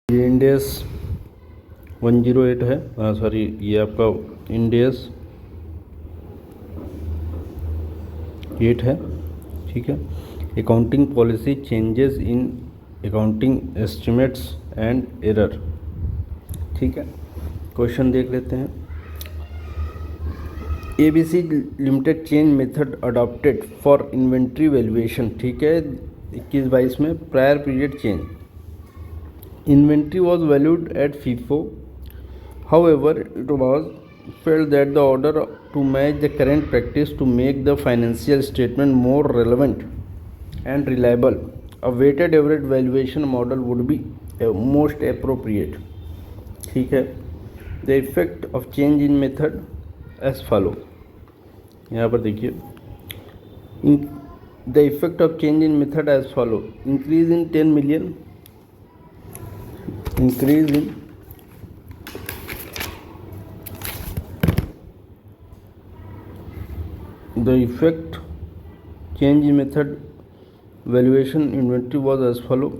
ये इंडेस 108 है, सॉरी ये आपका इंडेस 8 है। ठीक है, accounting policy changes in accounting estimates and error. ठीक है, क्वेश्चन देख लेते हैं। ABC limited change method adopted for inventory valuation. ठीक है, 21-22 में prior period change. Inventory was valued at FIFO. However, it was felt that the order to match the current practice to make the financial statement more relevant and reliable, a weighted average valuation model would be most appropriate. ठीक है, the effect of change in method as follow. यहाँ पर देखिए, the effect of change in method as follow: increase in 10 million, increase in the effect change in method valuation inventory was as follow: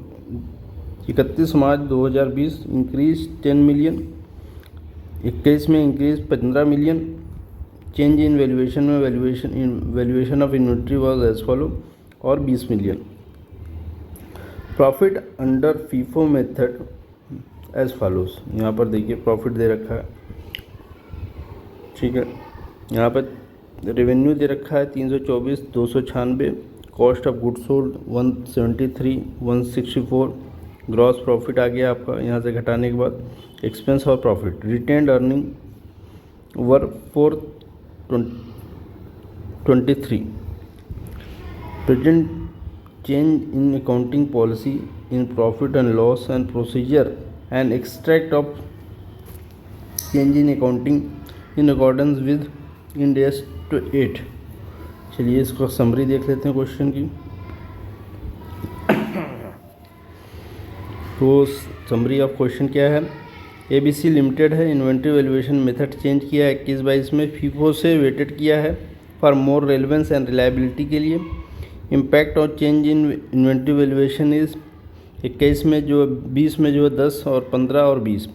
31 March 2020 increase 10 million, 21 में increase 15 million. Change in valuation में valuation of inventory was as follow और 20 million. Profit under FIFO method as follows. यहाँ पर देखिए profit दे रखा है। ठीक है, यहाँ पर रेवेन्यू दे रखा है 324, 296, cost of goods sold 173, 164, gross profit आ गया आपका यहाँ से घटाने के बाद। एक्सपेंस और profit, retained earning were 423। Present change in accounting policy in profit and loss and procedure and extract of change in accounting in accordance with Ind AS 8। चलिए इसको समरी देख लेते हैं क्वेश्चन की। तो समरी ऑफ क्वेश्चन क्या है? ABC limited है, इन्वेंट्री वैल्यूएशन मेथड चेंज किया है 21-22 में, फीफो से वेटेड किया है for more relevance and reliability के लिए। इम्पैक्ट और change in inventory valuation is 21 में जो 20 में जो है 10 और 15 और 20।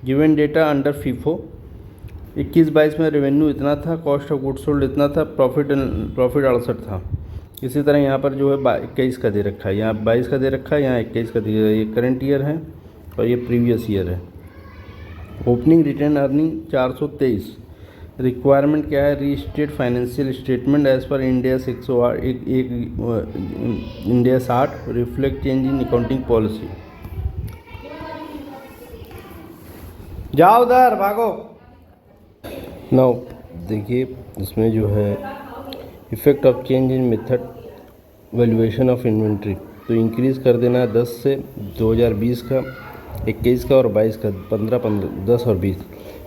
गिवन डेटा अंडर फीफो 21-22 में रेवेन्यू इतना था, कॉस्ट ऑफ गुड्स सोल्ड इतना था, प्रॉफिट 68 था। इसी तरह यहाँ पर जो है 21 का दे रखा है, यहाँ 22 का दे रखा है, यहाँ 21 का दिया है। ये करंट ईयर है और ये प्रीवियस ईयर है। Opening return earning 423। रिक्वायरमेंट क्या है? Restate financial statement as per India 60 reflect change in accounting policy. जाओ उधर भागो। नाउ देखिए इसमें जो है effect of change in method valuation of inventory, तो इंक्रीज़ कर देना है 10 से 2020 का, 21 का और 22 का, 15, 10 और 20।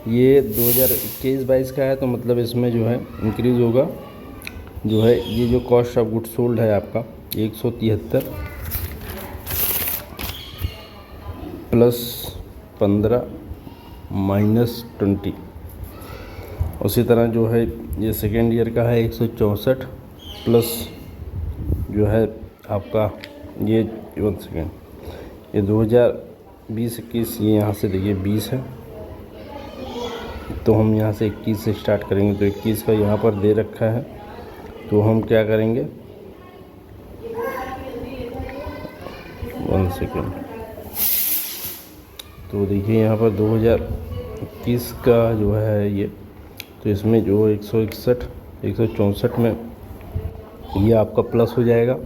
ये 2021-22 का है तो मतलब इसमें जो है इंक्रीज़ होगा जो है ये जो कॉस्ट ऑफ गुड्स सोल्ड है आपका 173 प्लस 15 माइनस 20। उसी तरह जो है ये सेकेंड ईयर का है 164 प्लस जो है आपका ये 1 सेकेंड ये 2020-21 ये यहाँ से देखिए 20 है, तो हम यहाँ से 21 से स्टार्ट करेंगे। तो 21 का यहाँ पर दे रखा है, तो हम क्या करेंगे 1 सेकेंड। तो देखिए यहाँ पर 2021 का जो है ये, तो इसमें जो 161 164 में ये आपका प्लस हो जाएगा,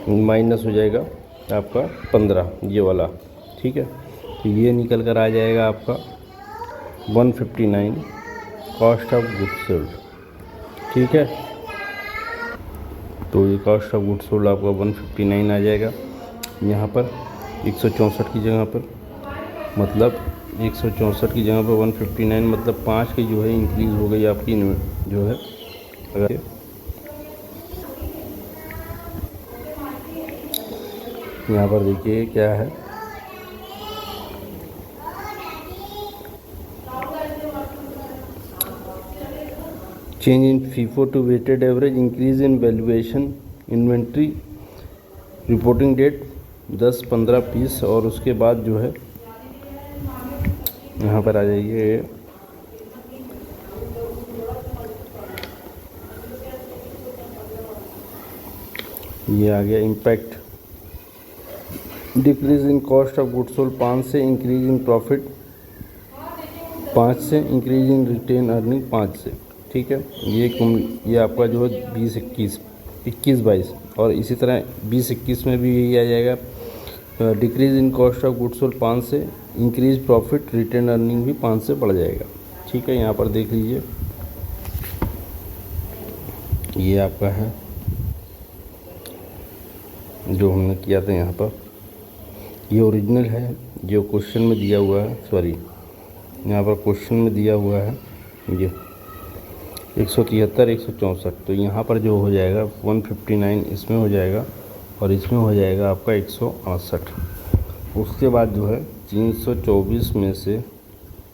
माइनस हो जाएगा आपका 15 ये वाला। ठीक है, तो ये निकल कर आ जाएगा आपका 159 कॉस्ट ऑफ गुड्स सोल्ड। ठीक है, तो ये कॉस्ट ऑफ गुड्स सोल्ड आपका 159 आ जाएगा यहाँ पर 164 की जगह पर, मतलब 164 की जगह पर 159 मतलब 5 की जो है इंक्रीज़ हो गई आपकी जो है। अगर यहाँ पर देखिए क्या है, change in FIFO to weighted average, increase in valuation, inventory reporting date 10-15 piece, और उसके बाद जो है यहाँ पर आ जाइए, ये आ गया impact. Decrease in cost of goods sold 5 से, इंक्रीज इन प्रॉफिट 5 से, इंक्रीज इन रिटेन अर्निंग 5 से। ठीक है, ये आपका जो है 20-21, 21-22, और इसी तरह 20-21 में भी यही आ जाएगा। Decrease in cost of goods sold 5 से, इंक्रीज प्रॉफिट रिटेन अर्निंग भी 5 से बढ़ जाएगा। ठीक है, यहाँ पर देख लीजिए, ये आपका है जो हमने किया था यहाँ पर, ये ओरिजिनल है जो क्वेश्चन में दिया हुआ है, सॉरी यहाँ पर क्वेश्चन में दिया हुआ है ये 173, 164, तो यहाँ पर जो हो जाएगा 159 इसमें हो जाएगा, और इसमें हो जाएगा आपका 168। उसके बाद जो है 324 में से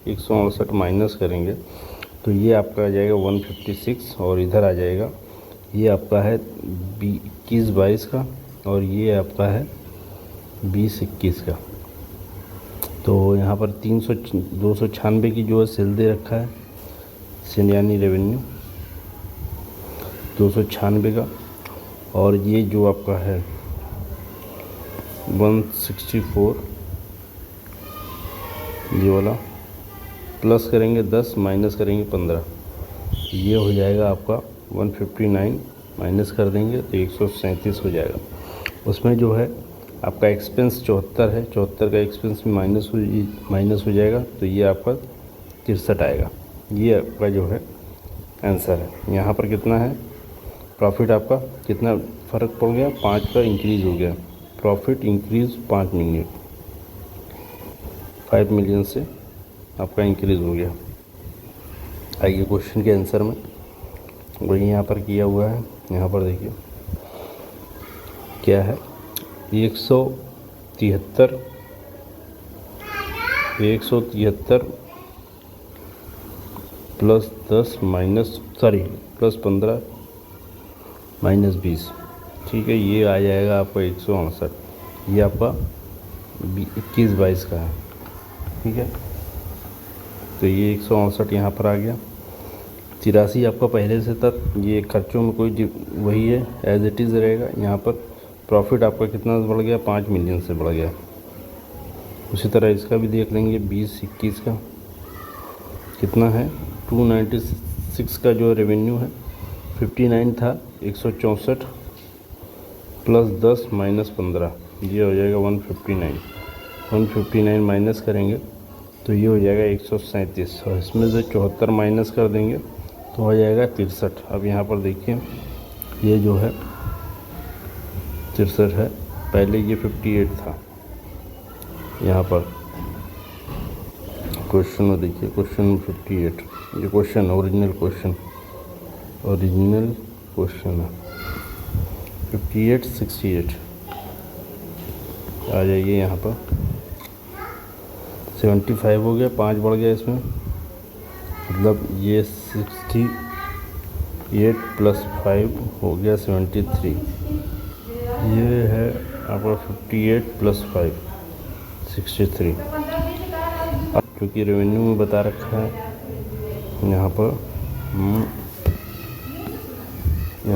168 माइनस करेंगे तो ये आपका आ जाएगा 156, और इधर आ जाएगा ये आपका है 21-22 का, और ये आपका है 20-21 का। तो यहाँ पर 296 की जो है सेल दे रखा है, सेल यानी रेवेन्यू 296 का, और ये जो आपका है 164 ये वाला, प्लस करेंगे 10 माइनस करेंगे 15, ये हो जाएगा आपका 159, माइनस कर देंगे तो 137 हो जाएगा। उसमें जो है आपका एक्सपेंस 74 है, 74 का एक्सपेंस माइनस हो जाएगा, तो ये आपका 63 आएगा। ये आपका जो है आंसर है। यहाँ पर कितना है प्रॉफिट, आपका कितना फ़र्क पड़ गया, 5 का इंक्रीज़ हो गया, प्रॉफिट इंक्रीज़ 5 मिलियन से आपका इंक्रीज़ हो गया। आइए क्वेश्चन के आंसर में, वही यहाँ पर किया हुआ है। यहाँ पर देखिए क्या है, 173 प्लस 10 प्लस 15 माइनस 20। ठीक है, ये आ जाएगा आपका 168, ये आपका 21-22 का है। ठीक है, तो ये 168 यहाँ पर आ गया। 83 आपका पहले से था, ये खर्चों में कोई वही है, एज इट इज़ रहेगा। यहाँ पर प्रॉफिट आपका कितना बढ़ गया, 5 मिलियन से बढ़ गया। उसी तरह इसका भी देख लेंगे, 20-21 का कितना है, 296 का जो रेवेन्यू है, 59 था, 164 प्लस 10 माइनस 15, ये हो जाएगा 159 माइनस करेंगे तो ये हो जाएगा 137, और इसमें से 74 माइनस कर देंगे तो हो जाएगा 63। अब यहाँ पर देखिए ये जो है 63 है, पहले ये 58 था। यहाँ पर क्वेश्चन में देखिए, क्वेश्चन में 58, ये क्वेश्चन ओरिजिनल क्वेश्चन है 58-68 आ जाइए। यहाँ पर 75 हो गया, 5 बढ़ गया इसमें, मतलब ये 68 प्लस 5 हो गया 73। ये है आपका 58 प्लस 5 63। अब क्योंकि रेवेन्यू में बता रखा है यहाँ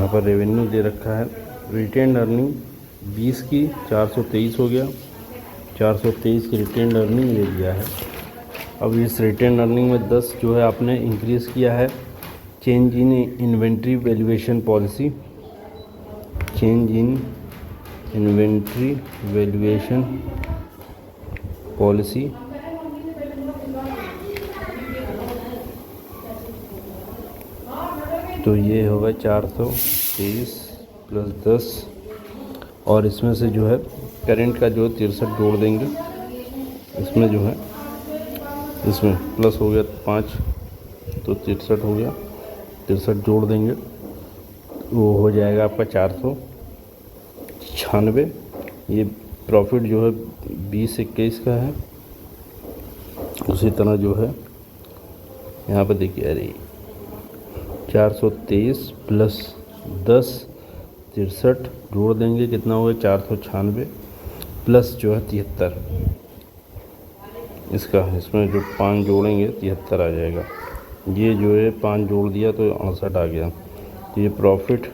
पर रेवेन्यू दे रखा है, रिटेन अर्निंग 20 की 423 हो गया, 423 की रिटेन अर्निंग ले लिया है। अब इस रिटेन अर्निंग में 10 जो है आपने इंक्रीज़ किया है, change in inventory valuation policy, change in inventory valuation policy, तो ये होगा 423 प्लस 10, और इसमें से जो है करेंट का जो 63 जोड़ देंगे, इसमें जो है इसमें प्लस हो गया 5 तो 63 हो गया, 63 जोड़ देंगे वो हो जाएगा आपका 496। ये प्रॉफिट जो है 20-21 का है। उसी तरह जो है यहाँ पर देखिए, अरे 423 प्लस 10 63 जोड़ देंगे, कितना होगा 496 प्लस जो है 73, इसमें जो 5 जोड़ेंगे 73 आ जाएगा। ये जो है 5 जोड़ दिया तो 68 आ गया। तो ये प्रॉफिट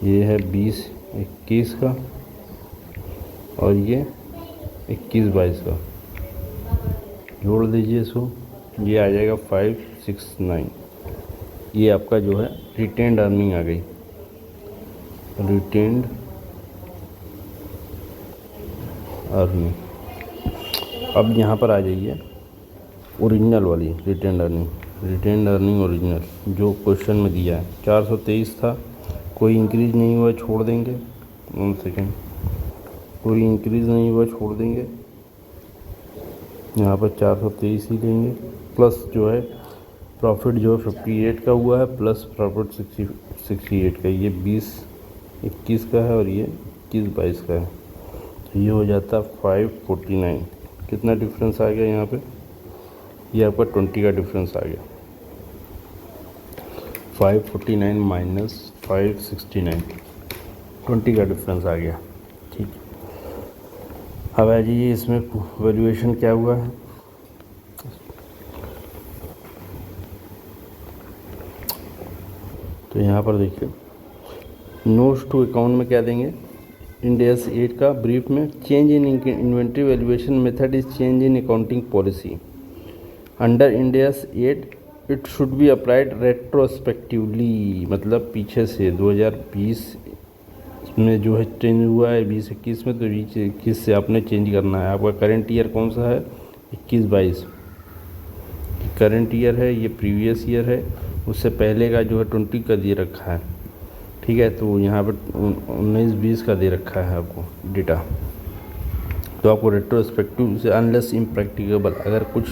ये है 20-21 का और ये 21-22 का, जोड़ दीजिए इसको, ये आ जाएगा 569। ये आपका जो है रिटेन्ड अर्निंग आ गई। Retained earning. अब यहाँ पर आ जाइए ओरिजिनल वाली retained earning. Retained earning original जो क्वेश्चन में दिया है 423 था, कोई इंक्रीज़ नहीं हुआ छोड़ देंगे। 1 सेकेंड, कोई इंक्रीज़ नहीं हुआ छोड़ देंगे। यहाँ पर 423 ही लेंगे। प्लस जो है प्रॉफिट जो 58 का हुआ है, प्लस प्रॉफिट 68 का। ये 20-21 का है और ये 21-22 का है। तो ये हो जाता 549। कितना डिफरेंस आ गया यहाँ पे? ये आपका 20 का डिफरेंस आ गया। 549 माइनस 569, 20 का डिफरेंस आ गया। ठीक है, अब आ जाइए इसमें वैल्यूएशन क्या हुआ है। तो यहाँ पर देखिए नोट्स टू अकाउंट में क्या देंगे, इंड AS 8 का ब्रीफ में change in inventory valuation method is change in accounting policy under Ind AS 8 it should be applied retrospectively. मतलब पीछे से 2020 में जो है चेंज हुआ है 20-21 में, तो 20-21 से आपने चेंज करना है। आपका करंट ईयर कौन सा है? 21-22 करंट ईयर है, ये प्रीवियस ईयर है। उससे पहले का जो है 20 का दे रखा है। ठीक है, तो यहाँ पर 19-20 का दे रखा है आपको डेटा। तो आपको रेट्रोस्पेक्टिव से अनलेस इम्प्रैक्टिकेबल, अगर कुछ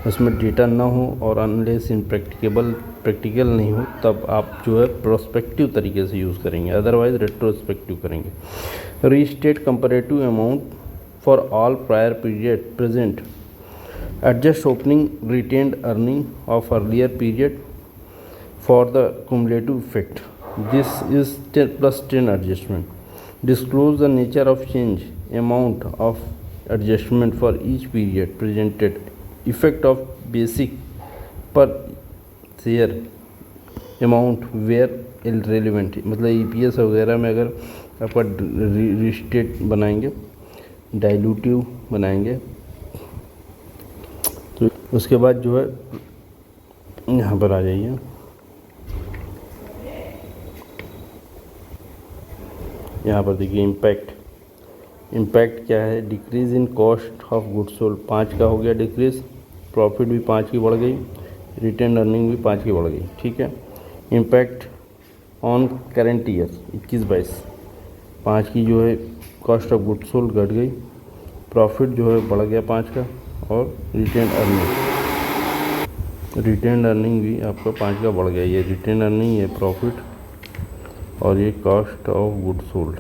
उसमें डेटा ना हो और अनलेस प्रैक्टिकल नहीं हो, तब आप जो है प्रोस्पेक्टिव तरीके से यूज़ करेंगे, अदरवाइज रेट्रोस्पेक्टिव करेंगे। Restate comparative amount for all prior period present, adjust opening retained earning of earlier period for the cumulative effect. This is 10 plus 10 adjustment. Disclose the nature of change, amount of adjustment for each period presented, effect of basic per share amount where relevant। मतलब EPS वगैरह में अगर आपका restate बनाएंगे, dilutive बनाएंगे, तो उसके बाद जो है यहाँ पर आ जाइए। यहाँ पर देखिए इम्पैक्ट क्या है, decrease in cost of goods sold 5 का हो गया डिक्रीज़, प्रॉफिट भी 5 की बढ़ गई, रिटेन अर्निंग भी 5 की बढ़ गई। ठीक है, इम्पैक्ट ऑन करेंट ईयर 21-22 5 की जो है कॉस्ट ऑफ गुड्स सोल्ड घट गई, प्रॉफिट जो है बढ़ गया 5 का, और रिटेन अर्निंग भी आपका 5 का बढ़ गया। ये रिटेन अर्निंग, ये प्रॉफिट और ये कॉस्ट ऑफ गुड्स सोल्ड।